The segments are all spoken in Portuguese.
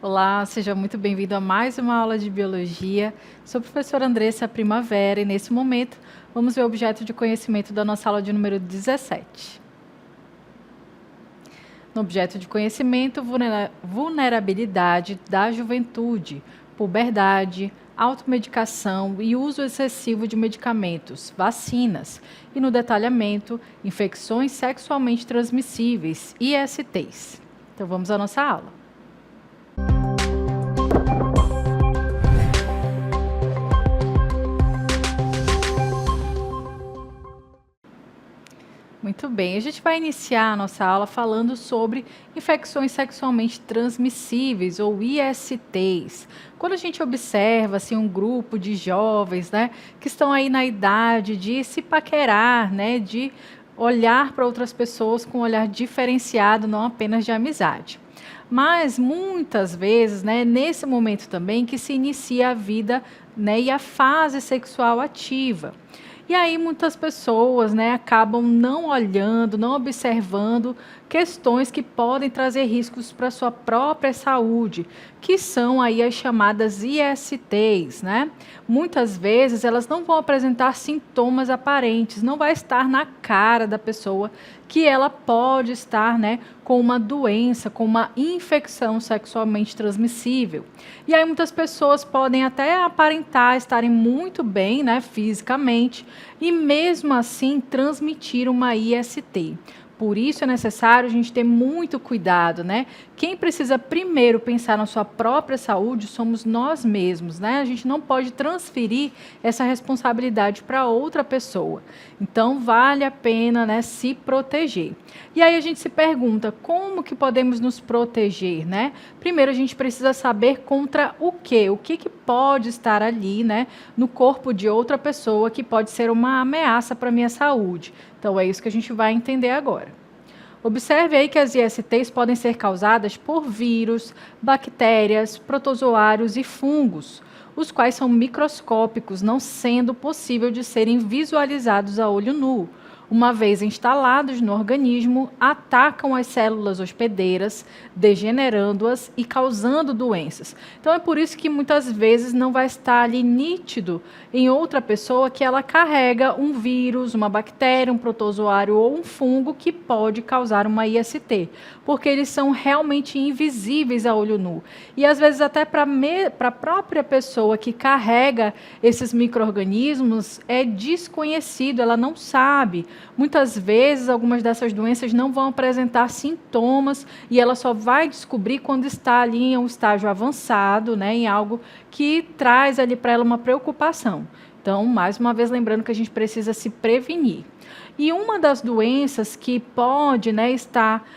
Olá, seja muito bem-vindo a mais uma aula de biologia. Sou a professora Andressa Primavera e nesse momento vamos ver o objeto de conhecimento da nossa aula de número 17. No objeto de conhecimento, vulnerabilidade da juventude, puberdade, automedicação e uso excessivo de medicamentos, vacinas e no detalhamento, infecções sexualmente transmissíveis, ISTs. Então vamos à nossa aula. Muito bem, a gente vai iniciar a nossa aula falando sobre infecções sexualmente transmissíveis ou ISTs. Quando a gente observa assim, um grupo de jovens, que estão aí na idade de se paquerar, de olhar para outras pessoas com um olhar diferenciado, não apenas de amizade. Mas muitas vezes, nesse momento também que se inicia a vida, e a fase sexual ativa. E aí muitas pessoas, acabam não olhando, não observando questões que podem trazer riscos para a sua própria saúde, que são aí as chamadas ISTs, Muitas vezes elas não vão apresentar sintomas aparentes, não vai estar na cara da pessoa que ela pode estar, com uma doença, com uma infecção sexualmente transmissível. E aí muitas pessoas podem até aparentar estarem muito bem, fisicamente, e mesmo assim transmitir uma IST. Por isso é necessário a gente ter muito cuidado, Quem precisa primeiro pensar na sua própria saúde somos nós mesmos, A gente não pode transferir essa responsabilidade para outra pessoa. Então, vale a pena, se proteger. E aí a gente se pergunta, como que podemos nos proteger, Primeiro a gente precisa saber contra o quê? O que pode estar ali, no corpo de outra pessoa que pode ser uma ameaça para a minha saúde. Então, é isso que a gente vai entender agora. Observe aí que as ISTs podem ser causadas por vírus, bactérias, protozoários e fungos, os quais são microscópicos, não sendo possível de serem visualizados a olho nu. Uma vez instalados no organismo, atacam as células hospedeiras, degenerando-as e causando doenças. Então é por isso que muitas vezes não vai estar ali nítido em outra pessoa que ela carrega um vírus, uma bactéria, um protozoário ou um fungo que pode causar uma IST, porque eles são realmente invisíveis a olho nu. E às vezes até para a própria pessoa que carrega esses micro-organismos é desconhecido, ela não sabe. Muitas vezes, algumas dessas doenças não vão apresentar sintomas e ela só vai descobrir quando está ali em um estágio avançado, em algo que traz ali para ela uma preocupação. Então, mais uma vez, lembrando que a gente precisa se prevenir. E uma das doenças que pode, estar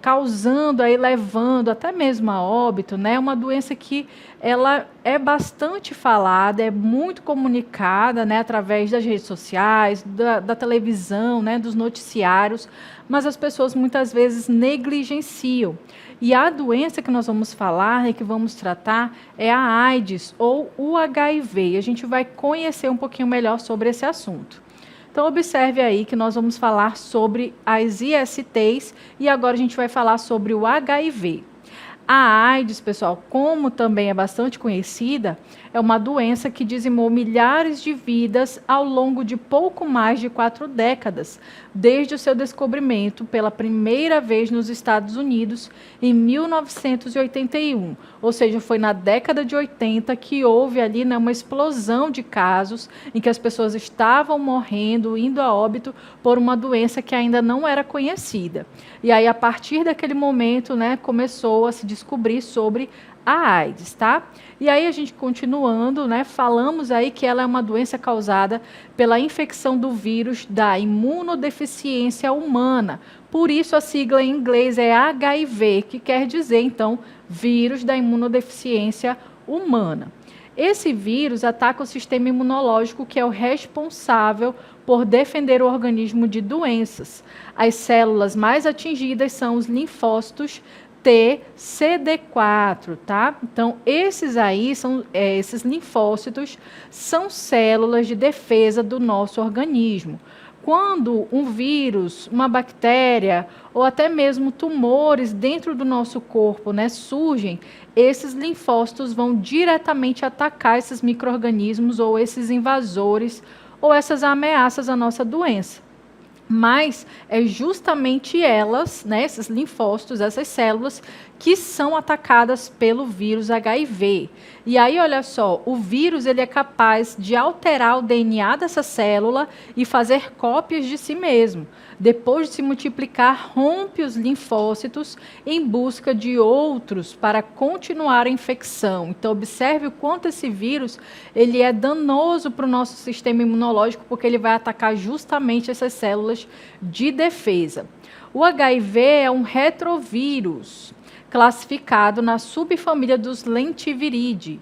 causando, aí, levando até mesmo a óbito, uma doença que ela é bastante falada, é muito comunicada, através das redes sociais, da televisão, dos noticiários, mas as pessoas muitas vezes negligenciam. E a doença que nós vamos falar e que vamos tratar é a AIDS ou o HIV. E a gente vai conhecer um pouquinho melhor sobre esse assunto. Então, observe aí que nós vamos falar sobre as ISTs e agora a gente vai falar sobre o HIV. A AIDS, pessoal, como também é bastante conhecida, é uma doença que dizimou milhares de vidas ao longo de pouco mais de 4 décadas, desde o seu descobrimento pela primeira vez nos Estados Unidos em 1981. Ou seja, foi na década de 80 que houve ali uma explosão de casos em que as pessoas estavam morrendo, indo a óbito por uma doença que ainda não era conhecida. E aí, a partir daquele momento, começou a se descobrir sobre a AIDS, tá? E aí a gente continuando, falamos aí que ela é uma doença causada pela infecção do vírus da imunodeficiência humana. Por isso a sigla em inglês é HIV, que quer dizer, então, vírus da imunodeficiência humana. Esse vírus ataca o sistema imunológico, que é o responsável por defender o organismo de doenças. As células mais atingidas são os linfócitos TCD4, tá? Então, esses aí são, esses linfócitos são células de defesa do nosso organismo. Quando um vírus, uma bactéria ou até mesmo tumores dentro do nosso corpo, né, surgem, esses linfócitos vão diretamente atacar esses micro-organismos ou esses invasores ou essas ameaças à nossa doença. Mas é justamente elas, né, esses linfócitos, essas células, que são atacadas pelo vírus HIV. E aí, olha só, o vírus ele é capaz de alterar o DNA dessa célula e fazer cópias de si mesmo. Depois de se multiplicar, rompe os linfócitos em busca de outros para continuar a infecção. Então, observe o quanto esse vírus ele é danoso para o nosso sistema imunológico, porque ele vai atacar justamente essas células de defesa. O HIV é um retrovírus, classificado na subfamília dos Lentiviridae.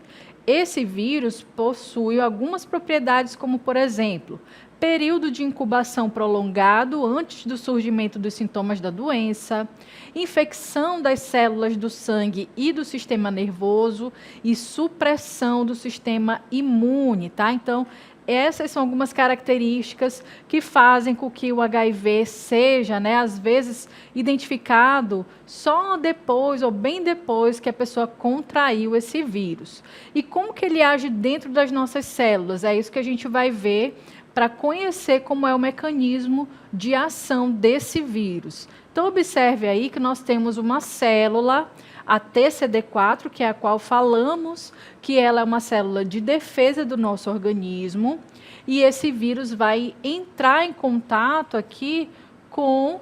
Esse vírus possui algumas propriedades, como, por exemplo, período de incubação prolongado antes do surgimento dos sintomas da doença, infecção das células do sangue e do sistema nervoso e supressão do sistema imune, tá? Então, essas são algumas características que fazem com que o HIV seja, né, às vezes, identificado só depois ou bem depois que a pessoa contraiu esse vírus. E como que ele age dentro das nossas células? É isso que a gente vai ver para conhecer como é o mecanismo de ação desse vírus. Então, observe aí que nós temos uma célula, a TCD4, que é a qual falamos que ela é uma célula de defesa do nosso organismo, e esse vírus vai entrar em contato aqui com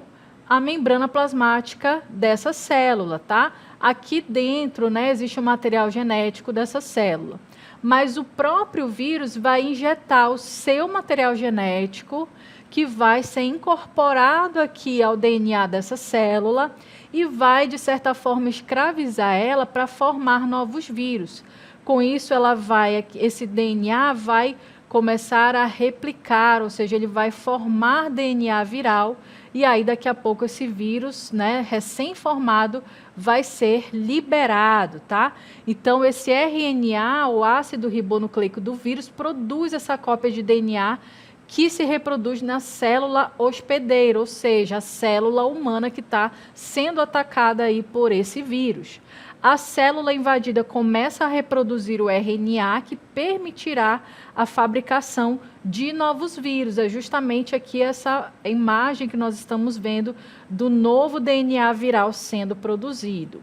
a membrana plasmática dessa célula, tá? Aqui dentro, né, existe o material genético dessa célula. Mas o próprio vírus vai injetar o seu material genético, que vai ser incorporado aqui ao DNA dessa célula e vai, de certa forma, escravizar ela para formar novos vírus. Com isso, esse DNA vai começar a replicar, ou seja, ele vai formar DNA viral e aí daqui a pouco esse vírus, né, recém-formado, vai ser liberado, tá? Então, esse RNA, o ácido ribonucleico do vírus, produz essa cópia de DNA que se reproduz na célula hospedeira, ou seja, a célula humana que está sendo atacada aí por esse vírus. A célula invadida começa a reproduzir o RNA que permitirá a fabricação de novos vírus. É justamente aqui essa imagem que nós estamos vendo do novo DNA viral sendo produzido.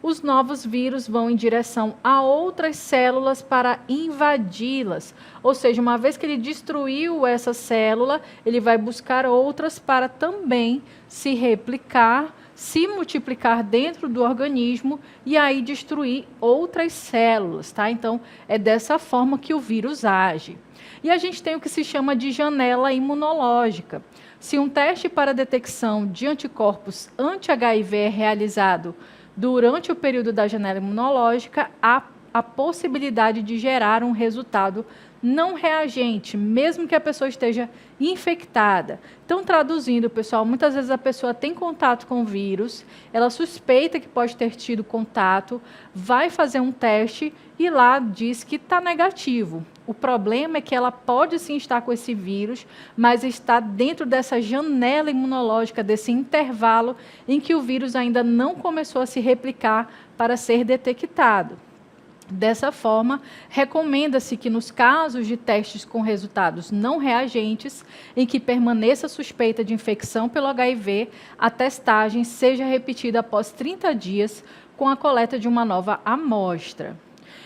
Os novos vírus vão em direção a outras células para invadi-las. Ou seja, uma vez que ele destruiu essa célula, ele vai buscar outras para também se replicar, se multiplicar dentro do organismo e aí destruir outras células, tá? Então, é dessa forma que o vírus age. E a gente tem o que se chama de janela imunológica. Se um teste para detecção de anticorpos anti-HIV é realizado durante o período da janela imunológica, há a possibilidade de gerar um resultado não reagente, mesmo que a pessoa esteja infectada. Então, traduzindo, pessoal, muitas vezes a pessoa tem contato com o vírus, ela suspeita que pode ter tido contato, vai fazer um teste e lá diz que está negativo. O problema é que ela pode sim estar com esse vírus, mas está dentro dessa janela imunológica, desse intervalo em que o vírus ainda não começou a se replicar para ser detectado. Dessa forma, recomenda-se que nos casos de testes com resultados não reagentes, em que permaneça suspeita de infecção pelo HIV, a testagem seja repetida após 30 dias com a coleta de uma nova amostra.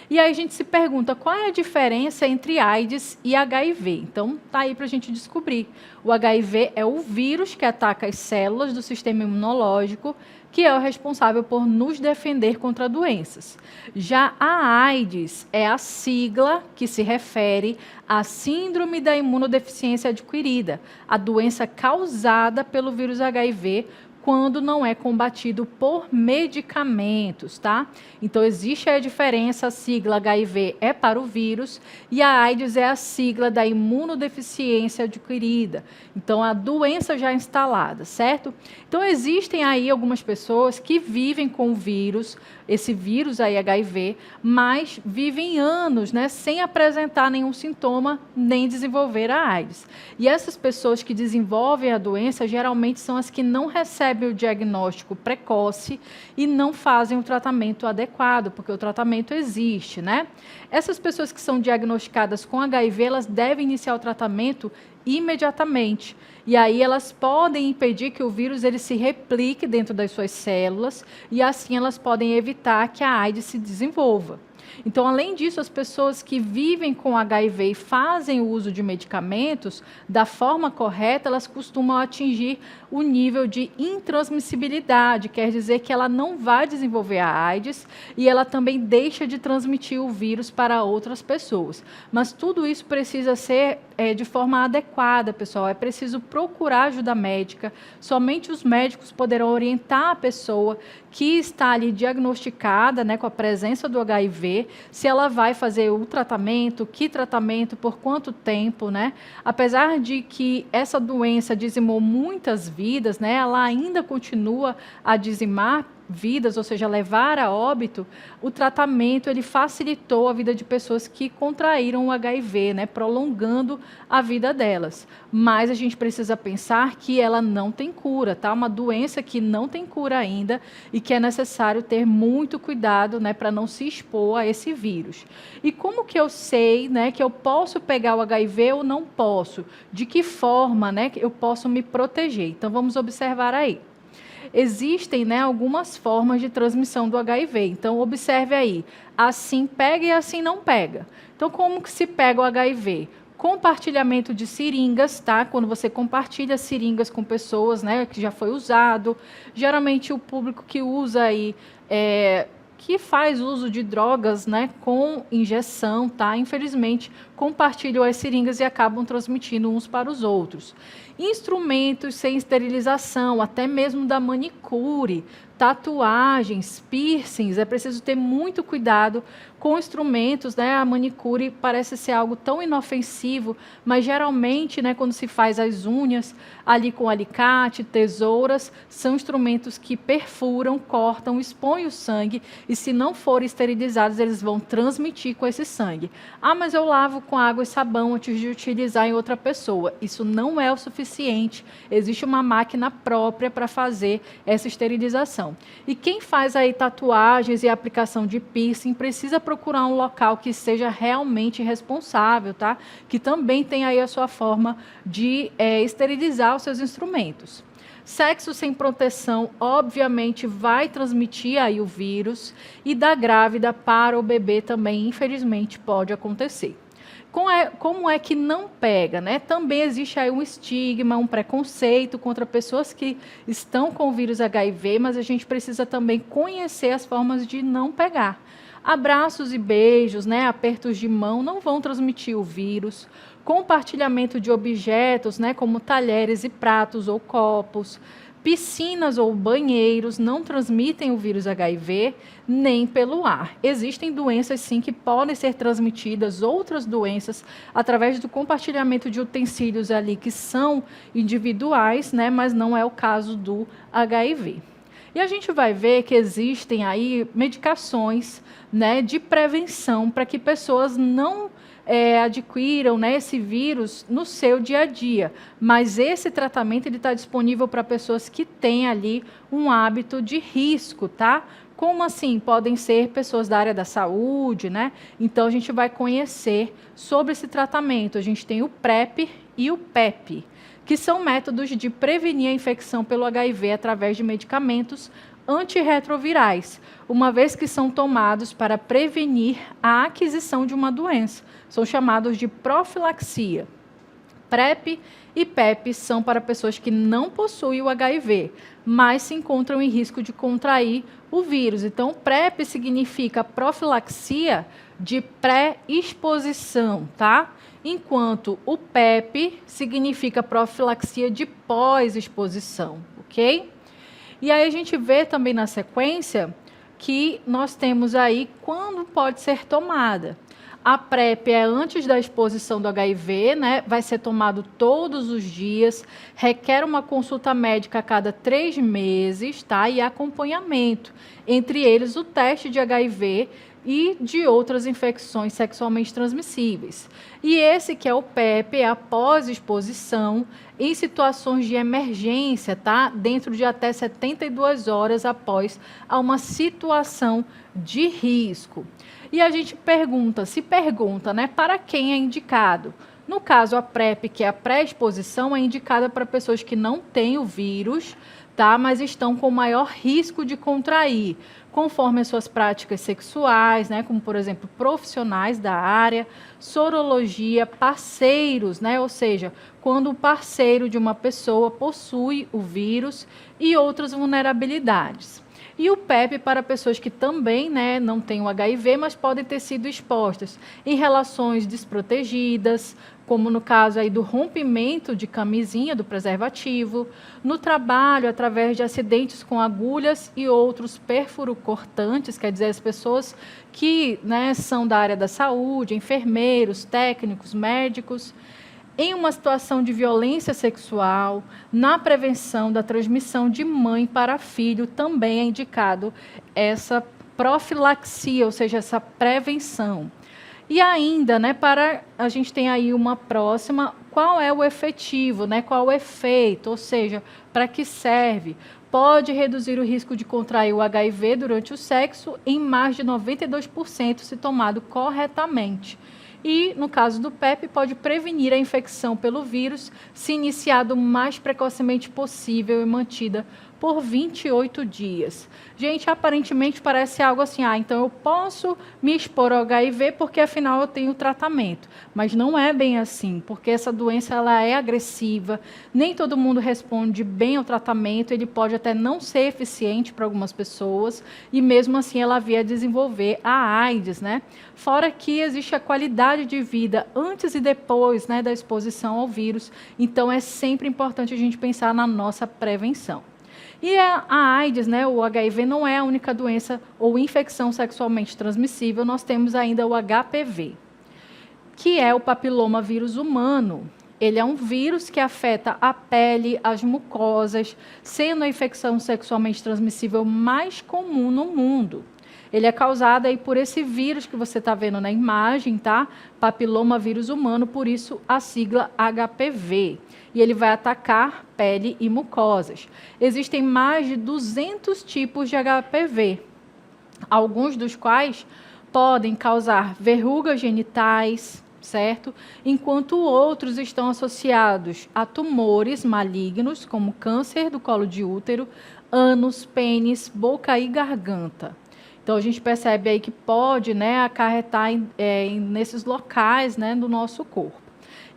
E aí a gente se pergunta qual é a diferença entre AIDS e HIV. Então, tá aí para a gente descobrir. O HIV é o vírus que ataca as células do sistema imunológico, que é o responsável por nos defender contra doenças. Já a AIDS é a sigla que se refere à síndrome da imunodeficiência adquirida, a doença causada pelo vírus HIV, quando não é combatido por medicamentos, tá? Então, existe a diferença, a sigla HIV é para o vírus e a AIDS é a sigla da imunodeficiência adquirida. Então, a doença já instalada, certo? Então, existem aí algumas pessoas que vivem com o vírus, esse vírus aí HIV, mas vivem anos, né, sem apresentar nenhum sintoma, nem desenvolver a AIDS. E essas pessoas que desenvolvem a doença, geralmente são as que não recebem o diagnóstico precoce e não fazem o tratamento adequado, porque o tratamento existe, né? Essas pessoas que são diagnosticadas com HIV, elas devem iniciar o tratamento imediatamente. E aí elas podem impedir que o vírus ele se replique dentro das suas células e assim elas podem evitar que a AIDS se desenvolva. Então, além disso, as pessoas que vivem com HIV e fazem o uso de medicamentos da forma correta, elas costumam atingir o nível de intransmissibilidade, quer dizer que ela não vai desenvolver a AIDS e ela também deixa de transmitir o vírus para outras pessoas. Mas tudo isso precisa ser de forma adequada, pessoal. É preciso procurar ajuda médica. Somente os médicos poderão orientar a pessoa que está ali diagnosticada, né, com a presença do HIV, se ela vai fazer o tratamento, que tratamento, por quanto tempo, né? Apesar de que essa doença dizimou muitas vidas, né, ela ainda continua a dizimar vidas, ou seja, levar a óbito, o tratamento ele facilitou a vida de pessoas que contraíram o HIV, né, prolongando a vida delas. Mas a gente precisa pensar que ela não tem cura, tá? Uma doença que não tem cura ainda e que é necessário ter muito cuidado, né, para não se expor a esse vírus. E como que eu sei, né, que eu posso pegar o HIV ou não posso? De que forma, né, que eu posso me proteger? Então vamos observar aí. Existem, né, algumas formas de transmissão do HIV. Então, observe aí, assim pega e assim não pega. Então, como que se pega o HIV? Compartilhamento de seringas, tá? Quando você compartilha seringas com pessoas, né, que já foi usado. Geralmente, o público que usa aí, que faz uso de drogas, né, com injeção, tá? Infelizmente, compartilham as seringas e acabam transmitindo uns para os outros. Instrumentos sem esterilização, até mesmo da manicure, tatuagens, piercings, é preciso ter muito cuidado com instrumentos, né? A manicure parece ser algo tão inofensivo, mas geralmente, né, quando se faz as unhas, ali com alicate, tesouras, são instrumentos que perfuram, cortam, expõem o sangue e se não forem esterilizados, eles vão transmitir com esse sangue. Ah, mas eu lavo com água e sabão antes de utilizar em outra pessoa. Isso não é o suficiente. Existe uma máquina própria para fazer essa esterilização. E quem faz aí tatuagens e aplicação de piercing precisa procurar um local que seja realmente responsável, tá? Que também tem aí a sua forma de esterilizar os seus instrumentos. Sexo sem proteção, obviamente, vai transmitir aí o vírus e da grávida para o bebê também, infelizmente, pode acontecer. Como é que não pega, né? Também existe aí um estigma, um preconceito contra pessoas que estão com o vírus HIV, mas a gente precisa também conhecer as formas de não pegar. Abraços e beijos, né? Apertos de mão não vão transmitir o vírus. Compartilhamento de objetos, né? Como talheres e pratos ou copos. Piscinas ou banheiros não transmitem o vírus HIV nem pelo ar. Existem doenças, sim, que podem ser transmitidas, outras doenças, através do compartilhamento de utensílios ali que são individuais, né, mas não é o caso do HIV. E a gente vai ver que existem aí medicações, né, de prevenção para que pessoas não adquiram, né, esse vírus no seu dia a dia. Mas esse tratamento está disponível para pessoas que têm ali um hábito de risco, tá? Como assim? Podem ser pessoas da área da saúde, né? Então, a gente vai conhecer sobre esse tratamento. A gente tem o PrEP e o PEP, que são métodos de prevenir a infecção pelo HIV através de medicamentos antirretrovirais, uma vez que são tomados para prevenir a aquisição de uma doença. São chamados de profilaxia. PrEP e PEP são para pessoas que não possuem o HIV, mas se encontram em risco de contrair o vírus. Então, PrEP significa profilaxia de pré-exposição, tá? Enquanto o PEP significa profilaxia de pós-exposição, ok? E aí a gente vê também na sequência que nós temos aí quando pode ser tomada. A PrEP é antes da exposição do HIV, né? Vai ser tomado todos os dias, requer uma consulta médica a cada 3 meses, tá? E acompanhamento, entre eles o teste de HIV e de outras infecções sexualmente transmissíveis. E esse que é o PrEP, é após exposição, em situações de emergência, tá? Dentro de até 72 horas após a uma situação de risco. E a gente pergunta, né, para quem é indicado? No caso, a PrEP, que é a pré-exposição, é indicada para pessoas que não têm o vírus, tá, mas estão com maior risco de contrair, conforme as suas práticas sexuais, né, como, por exemplo, profissionais da área, sorologia, parceiros, né, ou seja, quando o parceiro de uma pessoa possui o vírus e outras vulnerabilidades. E o PEP para pessoas que também, né, não têm o HIV, mas podem ter sido expostas em relações desprotegidas, como no caso aí do rompimento de camisinha do preservativo, no trabalho através de acidentes com agulhas e outros perfuro-cortantes, quer dizer, as pessoas que, né, são da área da saúde, enfermeiros, técnicos, médicos, em uma situação de violência sexual, na prevenção da transmissão de mãe para filho, também é indicado essa profilaxia, ou seja, essa prevenção. E ainda, né, para a gente tem aí uma próxima, qual é o efetivo, né, qual o efeito, ou seja, para que serve? Pode reduzir o risco de contrair o HIV durante o sexo em mais de 92% se tomado corretamente. E, no caso do PEP, pode prevenir a infecção pelo vírus se iniciado o mais precocemente possível e mantida por 28 dias. Gente, aparentemente parece algo assim, então eu posso me expor ao HIV porque afinal eu tenho tratamento. Mas não é bem assim, porque essa doença ela é agressiva, nem todo mundo responde bem ao tratamento, ele pode até não ser eficiente para algumas pessoas, e mesmo assim ela via a desenvolver a AIDS, né? Fora que existe a qualidade de vida antes e depois, né, da exposição ao vírus, então é sempre importante a gente pensar na nossa prevenção. E a AIDS, né, o HIV, não é a única doença ou infecção sexualmente transmissível, nós temos ainda o HPV, que é o papiloma vírus humano. Ele é um vírus que afeta a pele, as mucosas, sendo a infecção sexualmente transmissível mais comum no mundo. Ele é causado aí por esse vírus que você está vendo na imagem, tá? Papiloma vírus humano, por isso a sigla HPV. E ele vai atacar pele e mucosas. Existem mais de 200 tipos de HPV, alguns dos quais podem causar verrugas genitais, certo? Enquanto outros estão associados a tumores malignos, como câncer do colo de útero, ânus, pênis, boca e garganta. Então, a gente percebe aí que pode, né, acarretar nesses locais, né, do nosso corpo.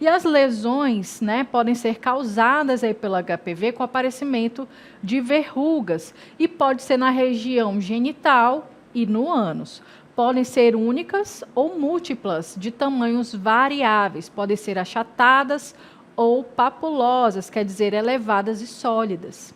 E as lesões, né, podem ser causadas aí pelo HPV com aparecimento de verrugas e pode ser na região genital e no ânus. Podem ser únicas ou múltiplas, de tamanhos variáveis, podem ser achatadas ou papulosas, quer dizer, elevadas e sólidas.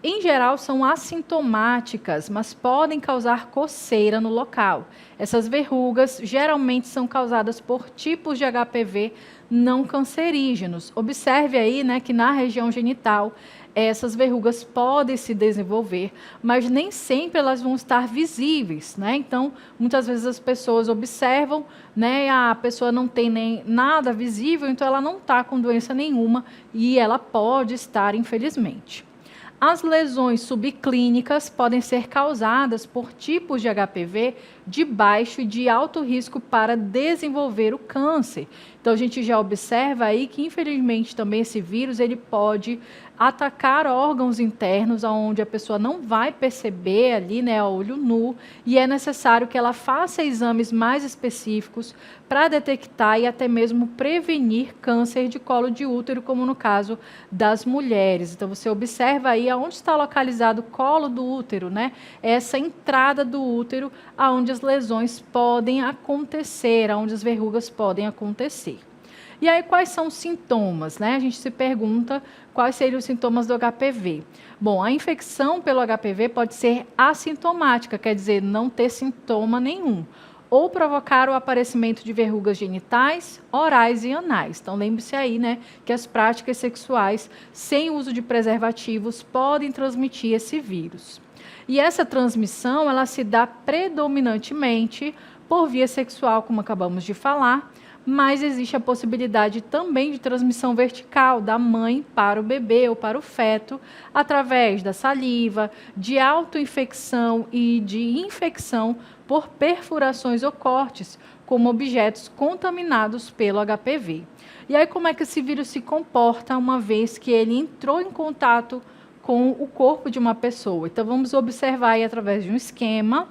Em geral, são assintomáticas, mas podem causar coceira no local. Essas verrugas geralmente são causadas por tipos de HPV não cancerígenos. Observe aí, né, que na região genital essas verrugas podem se desenvolver, mas nem sempre elas vão estar visíveis, né? Então, muitas vezes as pessoas observam, né, a pessoa não tem nem nada visível, então ela não está com doença nenhuma e ela pode estar, infelizmente. As lesões subclínicas podem ser causadas por tipos de HPV de baixo e de alto risco para desenvolver o câncer. Então, a gente já observa aí que, infelizmente, também esse vírus ele pode atacar órgãos internos, onde a pessoa não vai perceber ali, né, a olho nu, e é necessário que ela faça exames mais específicos para detectar e até mesmo prevenir câncer de colo de útero, como no caso das mulheres. Então, você observa aí aonde está localizado o colo do útero, né? Essa entrada do útero, aonde as lesões podem acontecer, aonde as verrugas podem acontecer. E aí, quais são os sintomas, né? A gente se pergunta quais seriam os sintomas do HPV. Bom, a infecção pelo HPV pode ser assintomática, quer dizer, não ter sintoma nenhum, ou provocar o aparecimento de verrugas genitais, orais e anais. Então, lembre-se aí, né, que as práticas sexuais sem uso de preservativos podem transmitir esse vírus. E essa transmissão, ela se dá predominantemente por via sexual, como acabamos de falar, mas existe a possibilidade também de transmissão vertical da mãe para o bebê ou para o feto, através da saliva, de autoinfecção e de infecção por perfurações ou cortes, como objetos contaminados pelo HPV. E aí, como é que esse vírus se comporta uma vez que ele entrou em contato com o corpo de uma pessoa? Então, vamos observar aí através de um esquema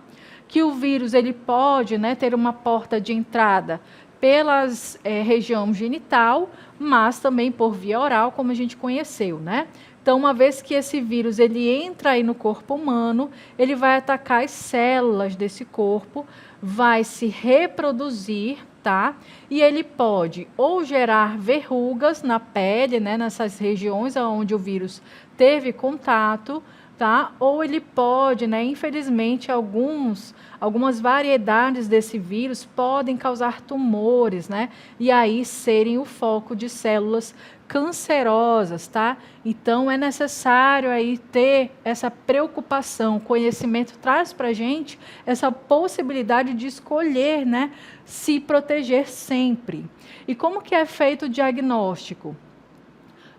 que o vírus ele pode, né, ter uma porta de entrada pela região genital, mas também por via oral, como a gente conheceu, né? Então, uma vez que esse vírus ele entra aí no corpo humano, ele vai atacar as células desse corpo, vai se reproduzir, tá? E ele pode ou gerar verrugas na pele, né, nessas regiões onde o vírus teve contato, tá? Ou ele pode, né, infelizmente, algumas variedades desse vírus podem causar tumores, né? E aí serem o foco de células cancerosas, tá? Então é necessário aí ter essa preocupação. O conhecimento traz para a gente essa possibilidade de escolher, né, se proteger sempre. E como que é feito o diagnóstico?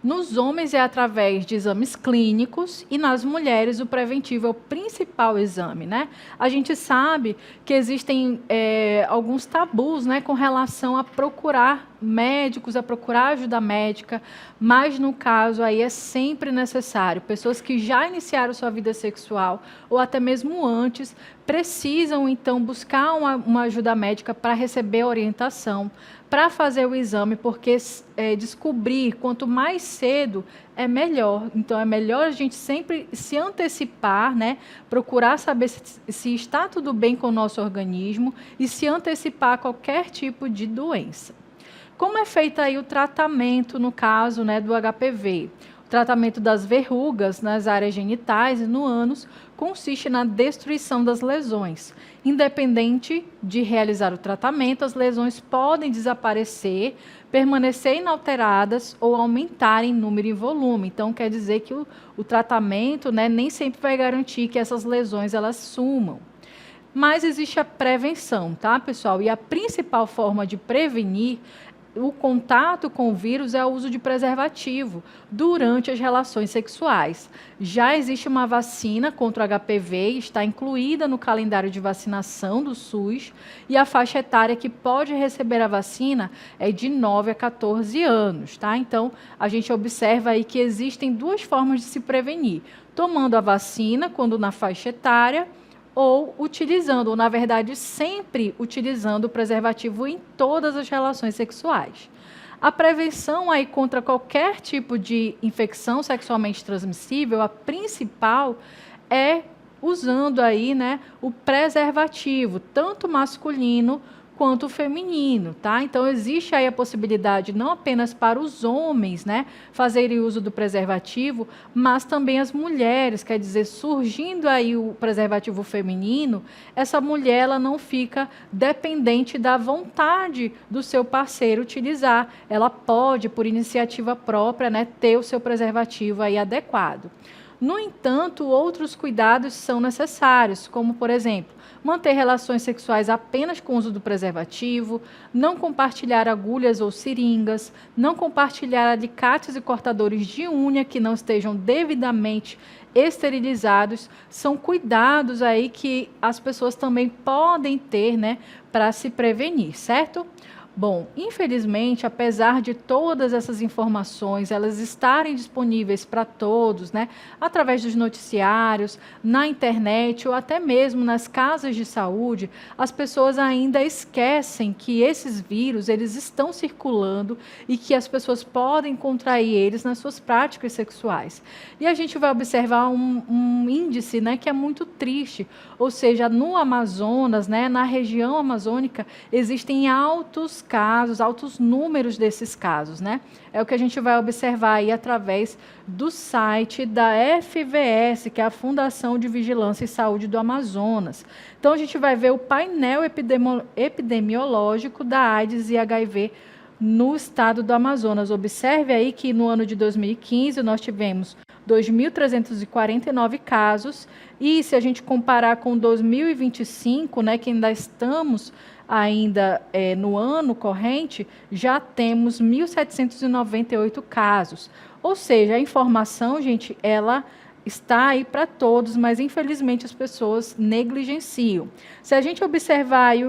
Nos homens é através de exames clínicos e nas mulheres o preventivo é o principal exame, né? A gente sabe que existem alguns tabus, né, com relação a procurar médicos, a procurar ajuda médica, mas no caso aí é sempre necessário. Pessoas que já iniciaram sua vida sexual ou até mesmo antes precisam então buscar uma ajuda médica para receber orientação, para fazer o exame, porque descobrir quanto mais cedo é melhor. Então, é melhor a gente sempre se antecipar, né? Procurar saber se está tudo bem com o nosso organismo e se antecipar a qualquer tipo de doença. Como é feito aí o tratamento, no caso, né, do HPV? O tratamento das verrugas nas áreas genitais e no ânus consiste na destruição das lesões. Independente de realizar o tratamento, as lesões podem desaparecer, permanecer inalteradas ou aumentar em número e volume. Então, quer dizer que o tratamento, né, nem sempre vai garantir que essas lesões elas sumam. Mas existe a prevenção, tá, pessoal? E a principal forma de prevenir o contato com o vírus é o uso de preservativo durante as relações sexuais. Já existe uma vacina contra o HPV, está incluída no calendário de vacinação do SUS, e a faixa etária que pode receber a vacina é de 9 a 14 anos, tá? Então, a gente observa aí que existem duas formas de se prevenir: tomando a vacina quando na faixa etária, ou utilizando, ou na verdade sempre utilizando o preservativo em todas as relações sexuais. A prevenção aí contra qualquer tipo de infecção sexualmente transmissível, a principal é usando aí, né, o preservativo, tanto masculino quanto feminino, tá? Então, existe aí a possibilidade não apenas para os homens, né, fazerem uso do preservativo, mas também as mulheres, quer dizer, surgindo aí o preservativo feminino, essa mulher ela não fica dependente da vontade do seu parceiro utilizar. Ela pode, por iniciativa própria, né, ter o seu preservativo aí adequado. No entanto, outros cuidados são necessários, como, por exemplo, manter relações sexuais apenas com o uso do preservativo, não compartilhar agulhas ou seringas, não compartilhar alicates e cortadores de unha que não estejam devidamente esterilizados. São cuidados aí que as pessoas também podem ter, né, para se prevenir, certo? Bom, infelizmente, apesar de todas essas informações, elas estarem disponíveis para todos, né, através dos noticiários, na internet ou até mesmo nas casas de saúde, as pessoas ainda esquecem que esses vírus, eles estão circulando e que as pessoas podem contrair eles nas suas práticas sexuais. E a gente vai observar um índice, né, que é muito triste, ou seja, no Amazonas, né, na região amazônica, existem altos casos, altos números desses casos, né? É o que a gente vai observar aí através do site da FVS, que é a Fundação de Vigilância e Saúde do Amazonas. Então, a gente vai ver o painel epidemiológico da AIDS e HIV no estado do Amazonas. Observe aí que no ano de 2015 nós tivemos 2.349 casos, e se a gente comparar com 2025, né, que ainda estamos no ano corrente, já temos 1.798 casos. Ou seja, a informação, gente, ela está aí para todos, mas infelizmente as pessoas negligenciam. Se a gente observar aí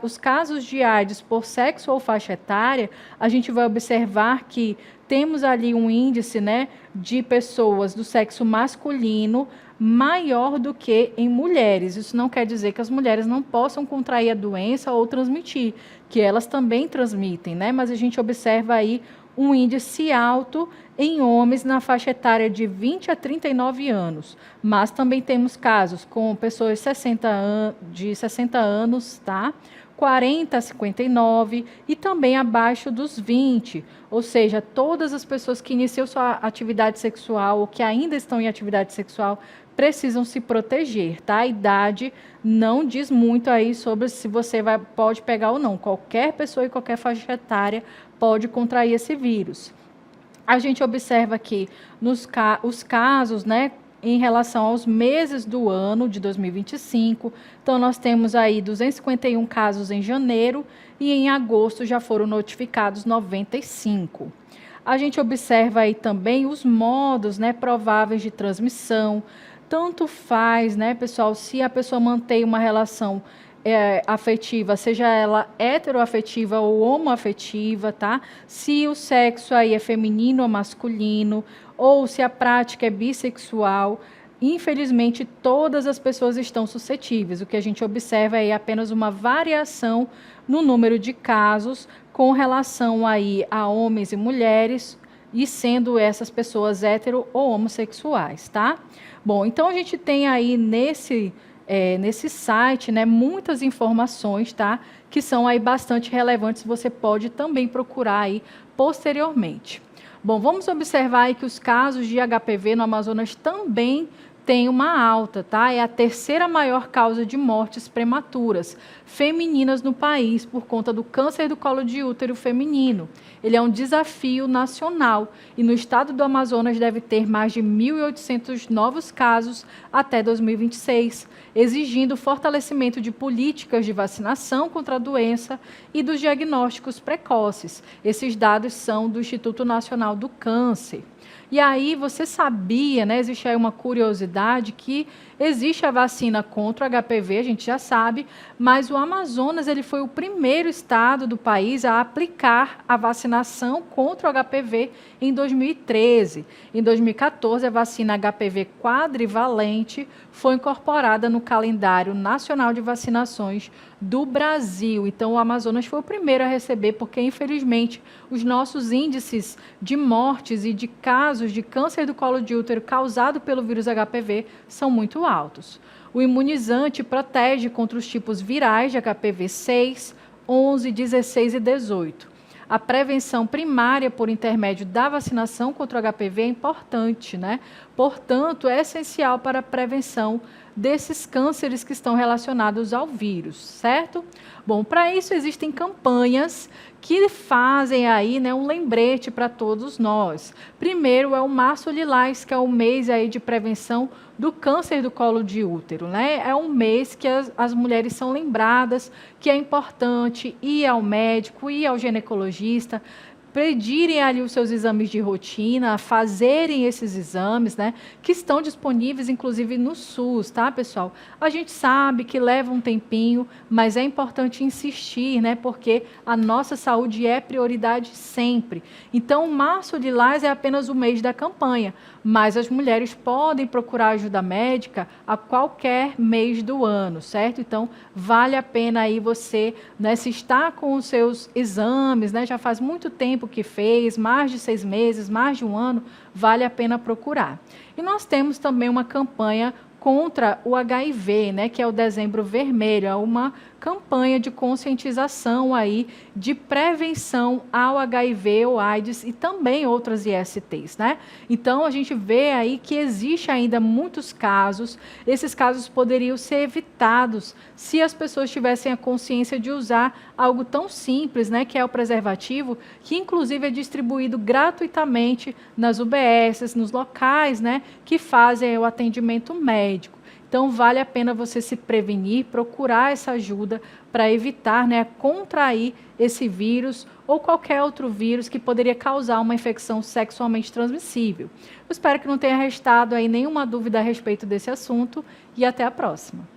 os casos de AIDS por sexo ou faixa etária, a gente vai observar que temos ali um índice, né, de pessoas do sexo masculino maior do que em mulheres. Isso não quer dizer que as mulheres não possam contrair a doença ou transmitir, que elas também transmitem, né? Mas a gente observa aí um índice alto em homens na faixa etária de 20 a 39 anos. Mas também temos casos com pessoas de 60 anos, tá? 40 a 59 e também abaixo dos 20, ou seja, todas as pessoas que iniciam sua atividade sexual ou que ainda estão em atividade sexual precisam se proteger, tá? A idade não diz muito aí sobre se você pode pegar ou não. Qualquer pessoa e qualquer faixa etária pode contrair esse vírus. A gente observa aqui os casos, né, em relação aos meses do ano de 2025. Então, nós temos aí 251 casos em janeiro e em agosto já foram notificados 95. A gente observa aí também os modos, né, prováveis de transmissão. Tanto faz, né, pessoal, se a pessoa mantém uma relação afetiva, seja ela heteroafetiva ou homoafetiva, tá? Se o sexo aí é feminino ou masculino, ou se a prática é bissexual, infelizmente todas as pessoas estão suscetíveis. O que a gente observa é apenas uma variação no número de casos com relação aí a homens e mulheres, e sendo essas pessoas hetero ou homossexuais, tá? Bom, então a gente tem aí nesse site, né, muitas informações, tá, que são aí bastante relevantes, você pode também procurar aí posteriormente. Bom, vamos observar aí que os casos de HPV no Amazonas também têm uma alta, tá? É a terceira maior causa de mortes prematuras femininas no país por conta do câncer do colo de útero feminino. Ele é um desafio nacional e no estado do Amazonas deve ter mais de 1.800 novos casos até 2026, exigindo o fortalecimento de políticas de vacinação contra a doença e dos diagnósticos precoces. Esses dados são do Instituto Nacional do Câncer. E aí, você sabia, né, existe aí uma curiosidade que existe a vacina contra o HPV, a gente já sabe, mas o Amazonas ele foi o primeiro estado do país a aplicar a vacinação contra o HPV em 2013. Em 2014, a vacina HPV quadrivalente foi incorporada no calendário nacional de vacinações do Brasil. Então, o Amazonas foi o primeiro a receber, porque, infelizmente, os nossos índices de mortes e de casos de câncer do colo de útero causado pelo vírus HPV são muito altos. O imunizante protege contra os tipos virais de HPV 6, 11, 16 e 18. A prevenção primária por intermédio da vacinação contra o HPV é importante, né? Portanto, é essencial para a prevenção desses cânceres que estão relacionados ao vírus, certo? Bom, para isso existem campanhas que fazem aí, né, um lembrete para todos nós. Primeiro é o Março Lilás, que é o mês aí de prevenção do câncer do colo de útero, né? É um mês que as mulheres são lembradas que é importante ir ao médico, ir ao ginecologista, pedirem ali os seus exames de rotina, fazerem esses exames, né, que estão disponíveis, inclusive, no SUS, tá, pessoal? A gente sabe que leva um tempinho, mas é importante insistir, né, porque a nossa saúde é prioridade sempre. Então, o Março Lilás é apenas o mês da campanha, mas as mulheres podem procurar ajuda médica a qualquer mês do ano, certo? Então, vale a pena aí você, né, se está com os seus exames, né, já faz muito tempo que fez, mais de 6 meses, mais de um ano, vale a pena procurar. E nós temos também uma campanha contra o HIV, né, que é o Dezembro Vermelho, é uma campanha de conscientização aí de prevenção ao HIV ou AIDS e também outras ISTs, né? Então a gente vê aí que existe ainda muitos casos, esses casos poderiam ser evitados se as pessoas tivessem a consciência de usar algo tão simples, né, que é o preservativo, que inclusive é distribuído gratuitamente nas UBSs, nos locais, né, que fazem o atendimento médico. Então, vale a pena você se prevenir, procurar essa ajuda para evitar, né, contrair esse vírus ou qualquer outro vírus que poderia causar uma infecção sexualmente transmissível. Eu espero que não tenha restado aí nenhuma dúvida a respeito desse assunto e até a próxima.